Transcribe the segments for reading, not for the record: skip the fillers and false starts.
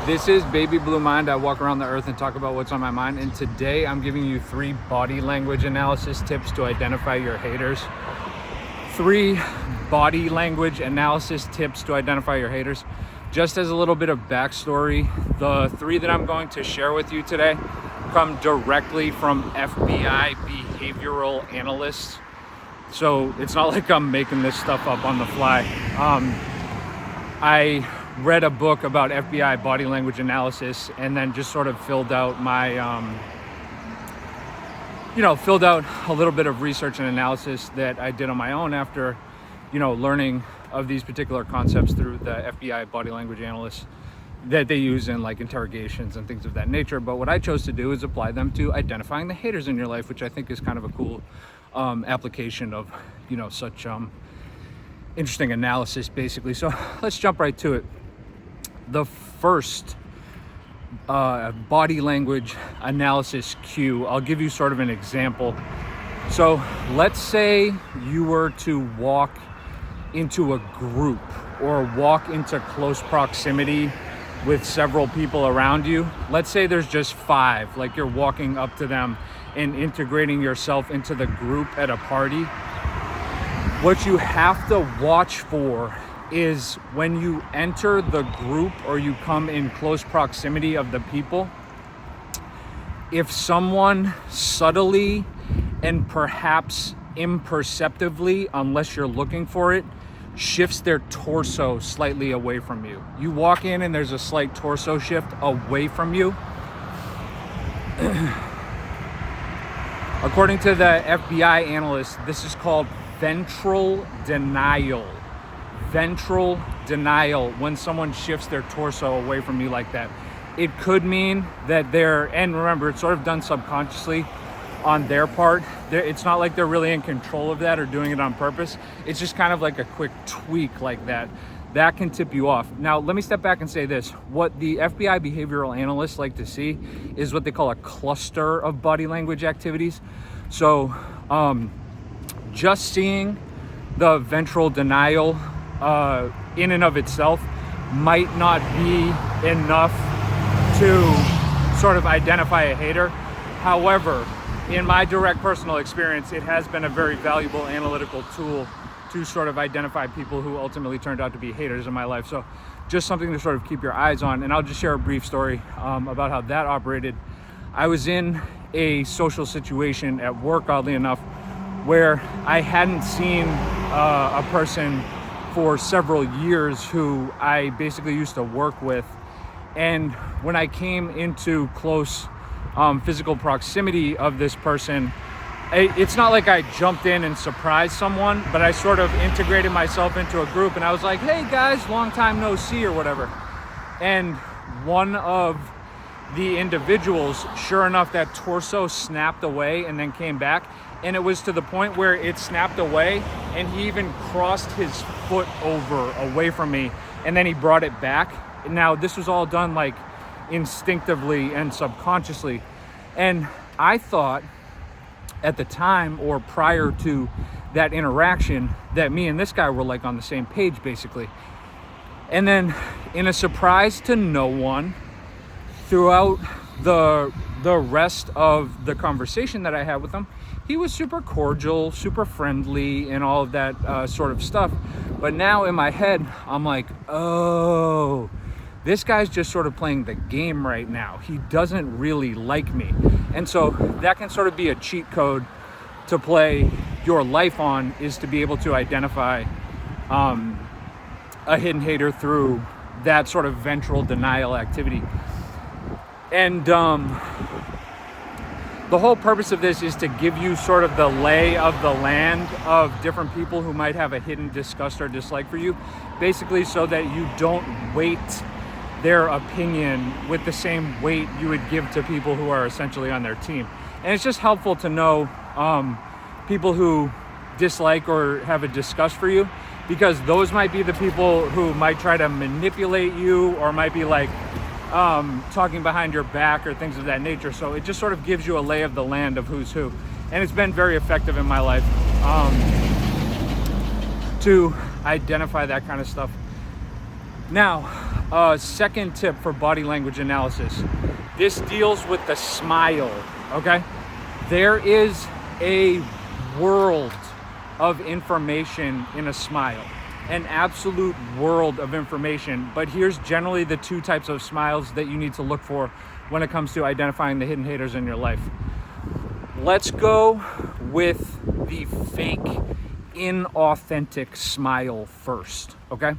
This is Baby Blue Mind. I walk around the earth and talk about what's on my mind. And today I'm giving you 3 body language analysis tips to identify your haters. 3 body language analysis tips to identify your haters. Just as a little bit of backstory, the 3 that I'm going to share with you today come directly from FBI behavioral analysts. So it's not like I'm making this stuff up on the fly. I read a book about FBI body language analysis and then just sort of filled out my, filled out a little bit of research and analysis that I did on my own after, learning of these particular concepts through the FBI body language analysts that they use in like interrogations and things of that nature. But what I chose to do is apply them to identifying the haters in your life, which I think is kind of a cool application of, such interesting analysis basically. So let's jump right to it. The first body language analysis cue, I'll give you sort of an example. So let's say you were to walk into a group or walk into close proximity with several people around you. Let's say there's just 5, like you're walking up to them and integrating yourself into the group at a party. What you have to watch for is when you enter the group or you come in close proximity of the people, if someone subtly and perhaps imperceptibly, unless you're looking for it, shifts their torso slightly away from you. You walk in and there's a slight torso shift away from you. According to the FBI analyst, this is called ventral denial. Ventral denial, when someone shifts their torso away from you like that. It could mean that and remember, it's sort of done subconsciously on their part. It's not like they're really in control of that or doing it on purpose. It's just kind of like a quick tweak like that. That can tip you off. Now, let me step back and say this. What the FBI behavioral analysts like to see is what they call a cluster of body language activities. So just seeing the ventral denial in and of itself might not be enough to sort of identify a hater. However, in my direct personal experience, it has been a very valuable analytical tool to sort of identify people who ultimately turned out to be haters in my life. So just something to sort of keep your eyes on. And I'll just share a brief story about how that operated. I was in a social situation at work, oddly enough, where I hadn't seen a person for several years who I basically used to work with. And when I came into close physical proximity of this person, it's not like I jumped in and surprised someone, but I sort of integrated myself into a group and I was like, hey guys, long time no see or whatever. And one of the individuals, sure enough, that torso snapped away and then came back. And it was to the point where it snapped away and he even crossed his foot away from me, and then he brought it back. Now, this was all done like instinctively and subconsciously. And I thought at the time or prior to that interaction that me and this guy were like on the same page basically. And then in a surprise to no one, throughout the rest of the conversation that I had with him, he was super cordial, super friendly, and all of that sort of stuff. But now in my head, I'm like, oh, this guy's just sort of playing the game right now. He doesn't really like me. And so that can sort of be a cheat code to play your life on, is to be able to identify a hidden hater through that sort of ventral denial activity. And the whole purpose of this is to give you sort of the lay of the land of different people who might have a hidden disgust or dislike for you, basically so that you don't weight their opinion with the same weight you would give to people who are essentially on their team. And it's just helpful to know people who dislike or have a disgust for you, because those might be the people who might try to manipulate you or might be like talking behind your back or things of that nature. So it just sort of gives you a lay of the land of who's who. And it's been very effective in my life to identify that kind of stuff. Now, second tip for body language analysis. This deals with the smile, okay? There is a world of information in a smile, an absolute world of information. But here's generally the two types of smiles that you need to look for when it comes to identifying the hidden haters in your life. Let's go with the fake, inauthentic smile first, okay?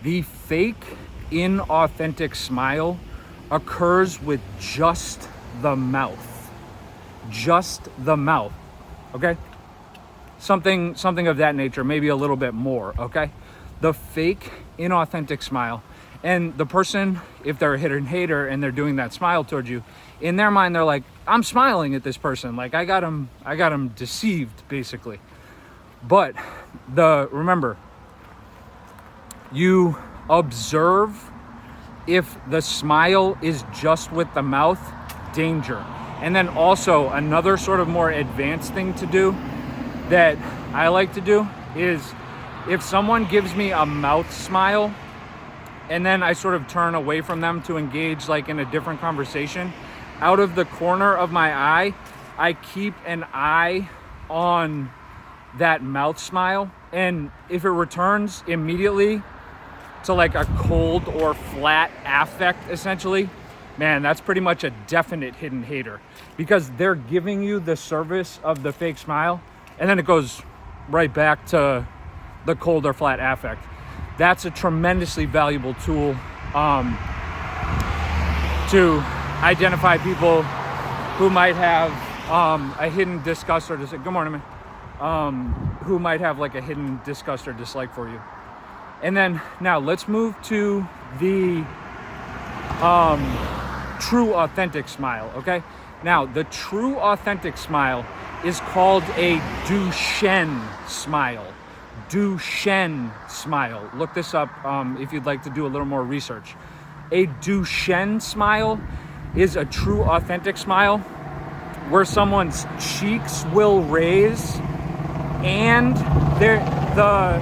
The fake, inauthentic smile occurs with just the mouth. Just the mouth, okay? Something of that nature, maybe a little bit more, okay? The fake, inauthentic smile. And the person, if they're a hidden hater and they're doing that smile towards you, in their mind, they're like, I'm smiling at this person. Like, I got him deceived, basically. But remember, you observe if the smile is just with the mouth, danger. And then also another sort of more advanced thing to do that I like to do is if someone gives me a mouth smile and then I sort of turn away from them to engage like in a different conversation, out of the corner of my eye, I keep an eye on that mouth smile. And if it returns immediately to like a cold or flat affect, essentially, man, that's pretty much a definite hidden hater, because they're giving you the service of the fake smile and then it goes right back to the cold or flat affect. That's a tremendously valuable tool to identify people who might have a hidden disgust or dislike. Good morning, man. Who might have like a hidden disgust or dislike for you. And then now let's move to the true authentic smile, okay? Now, the true authentic smile is called a Duchenne smile. Duchenne smile. Look this up if you'd like to do a little more research. A Duchenne smile is a true authentic smile where someone's cheeks will raise and the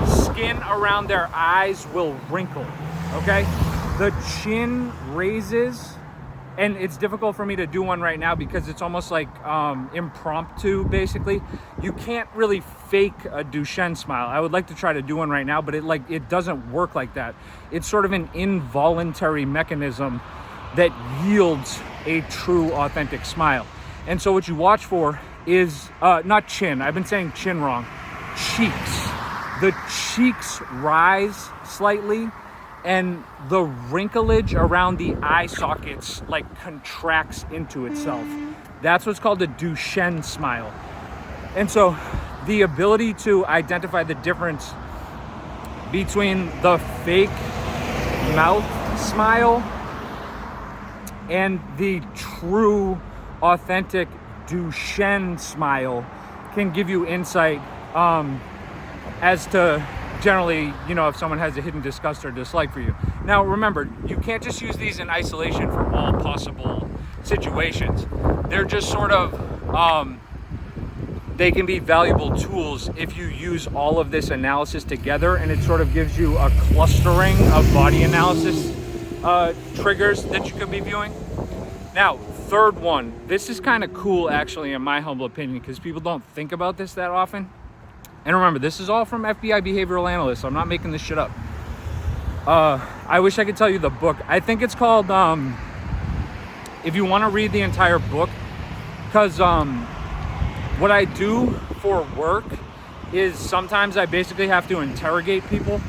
skin around their eyes will wrinkle, okay? The chin raises, and it's difficult for me to do one right now because it's almost like impromptu, basically. You can't really fake a Duchenne smile. I would like to try to do one right now, but it doesn't work like that. It's sort of an involuntary mechanism that yields a true authentic smile. And so what you watch for is, not chin, I've been saying chin wrong, cheeks. The cheeks rise slightly and the wrinklage around the eye sockets like contracts into itself. That's what's called a Duchenne smile. And so the ability to identify the difference between the fake mouth smile and the true authentic Duchenne smile can give you insight as to generally, if someone has a hidden disgust or dislike for you. Now, remember, you can't just use these in isolation for all possible situations. They're just sort of, they can be valuable tools if you use all of this analysis together, and it sort of gives you a clustering of body analysis triggers that you could be viewing. Now, third one, this is kind of cool actually in my humble opinion because people don't think about this that often. And remember, this is all from FBI behavioral analysts. I'm not making this shit up. I wish I could tell you the book. I think it's called, if you want to read the entire book, because what I do for work is sometimes I basically have to interrogate people.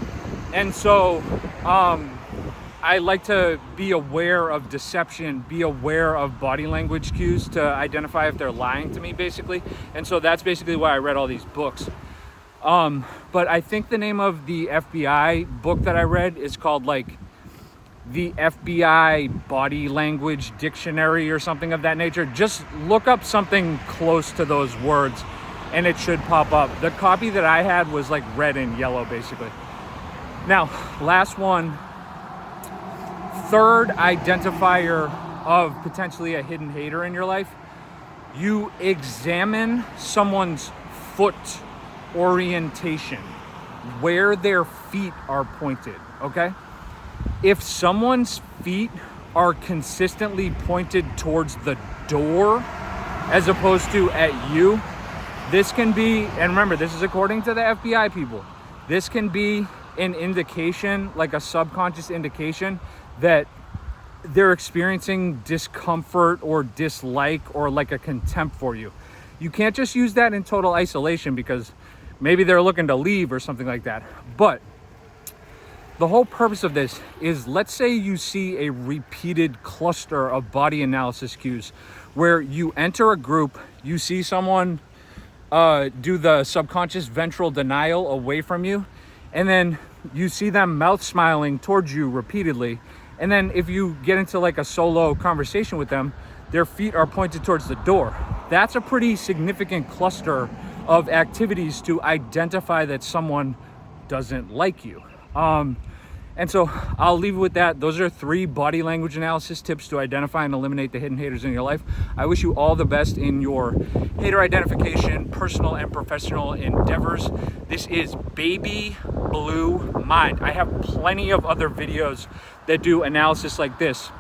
And so I like to be aware of deception, be aware of body language cues to identify if they're lying to me, basically. And so that's basically why I read all these books. But I think the name of the FBI book that I read is called like the FBI Body Language Dictionary or something of that nature. Just look up something close to those words and it should pop up. The copy that I had was like red and yellow, basically. Now, last one, third identifier of potentially a hidden hater in your life. You examine someone's foot orientation. where their feet are pointed, okay? If someone's feet are consistently pointed towards the door as opposed to at you, this can be, and remember, this is according to the FBI people, this can be an indication, like a subconscious indication, that they're experiencing discomfort or dislike or like a contempt for you. You can't just use that in total isolation because maybe they're looking to leave or something like that. But the whole purpose of this is, let's say you see a repeated cluster of body analysis cues where you enter a group, you see someone do the subconscious ventral denial away from you, and then you see them mouth smiling towards you repeatedly. And then if you get into like a solo conversation with them, their feet are pointed towards the door. That's a pretty significant cluster of activities to identify that someone doesn't like you. And so I'll leave it with that. Those are 3 body language analysis tips to identify and eliminate the hidden haters in your life. I wish you all the best in your hater identification, personal and professional endeavors. This is Baby Blue Mind. I have plenty of other videos that do analysis like this: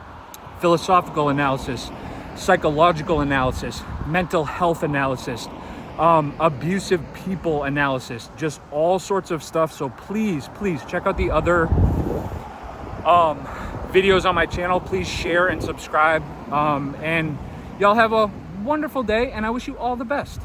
philosophical analysis, psychological analysis, mental health analysis, abusive people analysis, just all sorts of stuff. So please check out the other videos on my channel. Please share and subscribe, and y'all have a wonderful day, and I wish you all the best.